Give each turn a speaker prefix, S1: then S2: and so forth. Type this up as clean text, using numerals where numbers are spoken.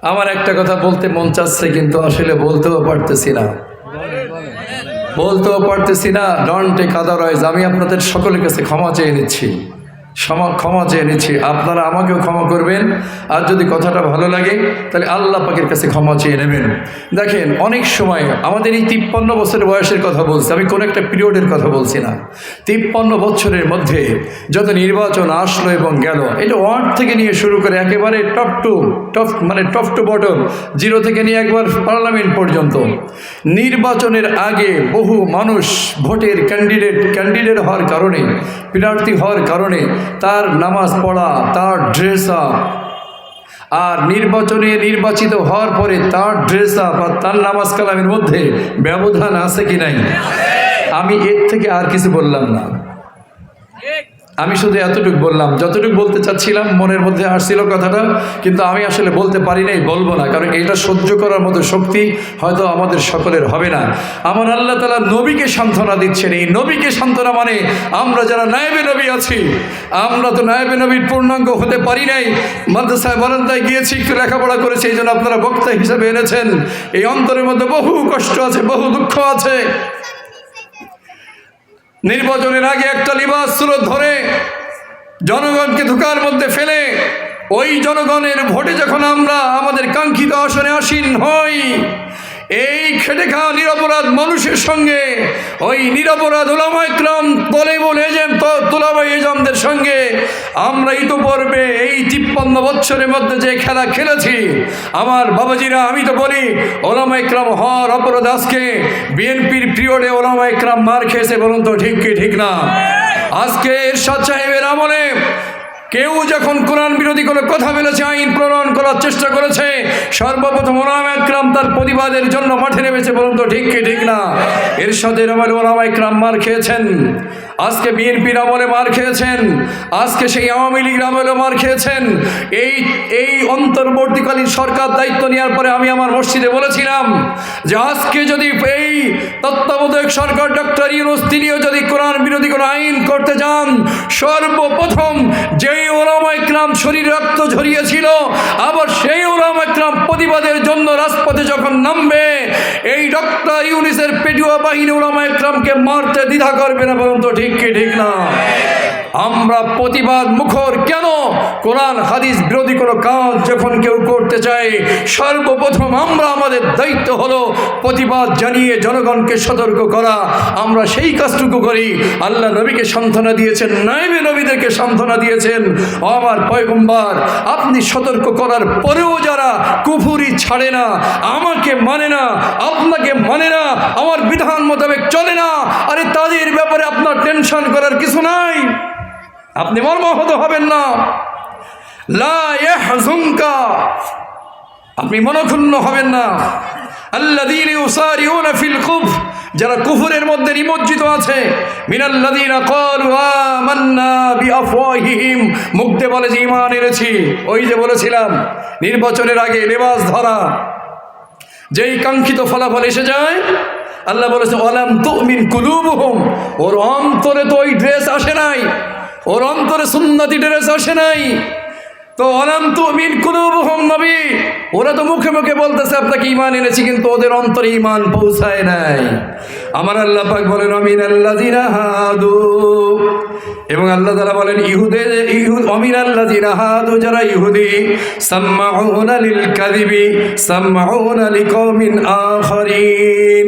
S1: আমার একটা কথা বলতে মন চাচ্ছে, কিন্তু আসলে বলতেও পারতেছি না। Don't take otherwise. আমি আপনাদের সকলের কাছে ক্ষমা চেয়ে নিচ্ছি, ক্ষমা চেয়ে নিচ্ছি। আপনারা আমাকেও ক্ষমা করবেন, আর যদি কথাটা ভালো লাগে তাহলে আল্লাহ পাকের কাছে ক্ষমা চেয়ে নেবেন। দেখেন, অনেক সময় আমাদের এই 53 বছরের বয়সের কথা বলছি, আমি কোনো একটা পিরিয়ডের কথা বলছি না। 53 বছরের মধ্যে যত নির্বাচন আসলো এবং গেল, এটা ওয়ার্ড থেকে নিয়ে শুরু করে একেবারে টপ টু বটম, জিরো থেকে নিয়ে একবার পার্লামেন্ট পর্যন্ত, নির্বাচনের আগে বহু মানুষ ভোটের ক্যান্ডিডেট হওয়ার কারণে, প্রার্থী হওয়ার কারণে তার নামাজ পড়া, তার ড্রেস আপ, আর নির্বাচনে নির্বাচিত হওয়ার পরে তার ড্রেস আপ আর তার নামাজ কালামের মধ্যে ব্যবধান আছে কি নাই? আমি এর থেকে আর কিছু বললাম না, আমি শুধু এতটুকু বললাম, যতটুকু বলতে চাচ্ছিলাম, মনের মধ্যে আসছিল কথাটা, কিন্তু আমি আসলে বলতে পারি নাই, বলবো না, কারণ এটা সহ্য করার মতো শক্তি হয়তো আমাদের সকলের হবে না। আমার আল্লাহ তাআলা নবীকে সান্ত্বনা দিচ্ছেন। এই নবীকে সান্ত্বনা মানে আমরা যারা নায়েবে নবী আছি, আমরা তো নায়েবে নবীর পূর্ণাঙ্গ হতে পারি নাই। মাদ্রাসায় বারান্দায় গিয়েছি, একটু লেখাপড়া করেছি, এই জন্য আপনারা বক্তা হিসেবে এনেছেন। এই অন্তরের মধ্যে বহু কষ্ট আছে, বহু দুঃখ আছে। নির্বাচনের আগে একটা লিবাস সুরত ধরে জনগণকে ধোঁকার মধ্যে ফেলে ওই জনগণের ভোটে যখন আমরা আমাদের কাঙ্ক্ষিত আসনে আসীন হই, এই খেটে খাওয়া নিরপরাধ মানুষের সঙ্গে ওই নিরপরাধ উলামায়ে কেরাম তলেবুল এজেন্ট তোলাবাই এজেন্টদের সঙ্গে আমরা ইতোপূর্বে এই 53 বছরের মধ্যে যে খেলা খেলেছি, আমার বাবাজিরা, আমি তো বলি উলামায়ে কেরাম হওয়ার অপরাধ আজকে বিএনপির পিরিয়ডে উলামায়ে কেরাম মার খেয়েছে, বলুন তো ঠিক কি ঠিক না? আজকে এরশাদ সাহেবের আমলে কেউ যখন কোরআন বিরোধী কোনো কথা বলেছে, আইন প্রণয়ন করার চেষ্টা করেছে, সর্বপ্রথম উলামায়ে কেরাম তার প্রতিবাদের জন্য মাঠে নেমেছে, বলুন তো ঠিক কি ঠিক না? এরশাদের আমলে উলামায়ে কেরাম মার খেয়েছেন, আজকে বিএনপির আমলে মার খেয়েছেন, আজকে সেই আওয়ামী লীগের আমলে মার খেয়েছেন। এই অন্তর্বর্তীকালীন সরকার দায়িত্ব নেওয়ার পরে আমি আমার মসজিদে বলেছিলাম যে আজকে যদি এই তত্ত্বাবধায়ক সরকার ডক্টর ইউনূস তিনিও যদি কোরআন বিরোধী কোনো আইন করতে যান, সর্বপ্রথম যেই উলামায়ে কেরাম শরীর রক্ত ঝরিয়েছিল, আবার সেই উলামায়ে কেরাম প্রতিবাদের জন্য রাজপথে যখন নামবে, এই ডক্টর ইউনূসের পেটুয়া বাহিনী উলামায়ে কেরামকে মারতে দ্বিধা করবে না, বলুন তো ঠিক কি ঠিক না? আমরা প্রতিবাদ মুখর কেন? কোরআন হাদিস বিরোধী কোনো কাজ যখন কেউ করতে চায়, সর্বপ্রথম আমাদের দায়িত্ব হলো প্রতিবাদ জানিয়ে জনগণকে সতর্ক করা। আমরা সেই কাজটুকু করি। আল্লাহ নবীকে সান্ত্বনা দিয়েছেন, নায়েবে নবীদেরকে সান্ত্বনা দিয়েছেন, আমার পয়গম্বর আপনি সতর্ক করার পরেও যারা কুফরি ছাড়ে না, আমাকে মানে না, আপনাকে মানে না, আমার বিধান মোতাবেক চলে না, আরে তাদের ব্যাপারে আপনার টেনশন করার কিছু নাই, আপনি মর্মাহত হবেন না। লা ইয়াহজুনকা, আপনি মনক্ষুণ্ণ হবেন না। আল্লাযীনা ইউসারিউনা ফিল কুফর, যারা কুফরের মধ্যে নিমজ্জিত আছে, মিনাল্লাযীনা ক্বালু আমান্না বিআফওয়াহিহিম, মুখে বলে যে ঈমান এনেছি। ওই যে বলেছিলাম নির্বাচনের আগে লেবাস ধরা, যেই কাঙ্ক্ষিত ফলাফল এসে যায়, আল্লাহ বলেছে ওয়ালাম তুমিন কুলুবুহুম, ওর অন্তরে তো ওই ড্রেস আসে নাই, ওর অন্তরে সুন্নতি ড্রেস আসে নাই। তো ওয়ালাম তুমিন কুলুবুহুম, নবী ওরা তো মুখে মুখে বলতেছে আপনাকে ঈমান এনেছি, কিন্তু ওদের অন্তরে ঈমান পৌঁছায় নাই। আমার আল্লাহ পাক বলেন আমিনাল্লাযিনা হাদু, এবং আল্লাহ তাআলা বলেন আমিনাল্লাযিনা হাদু, যারা ইহুদি, সাম্মাউনা লিল কাযিবি সাম্মাউনা লিকওমিন আখারিন।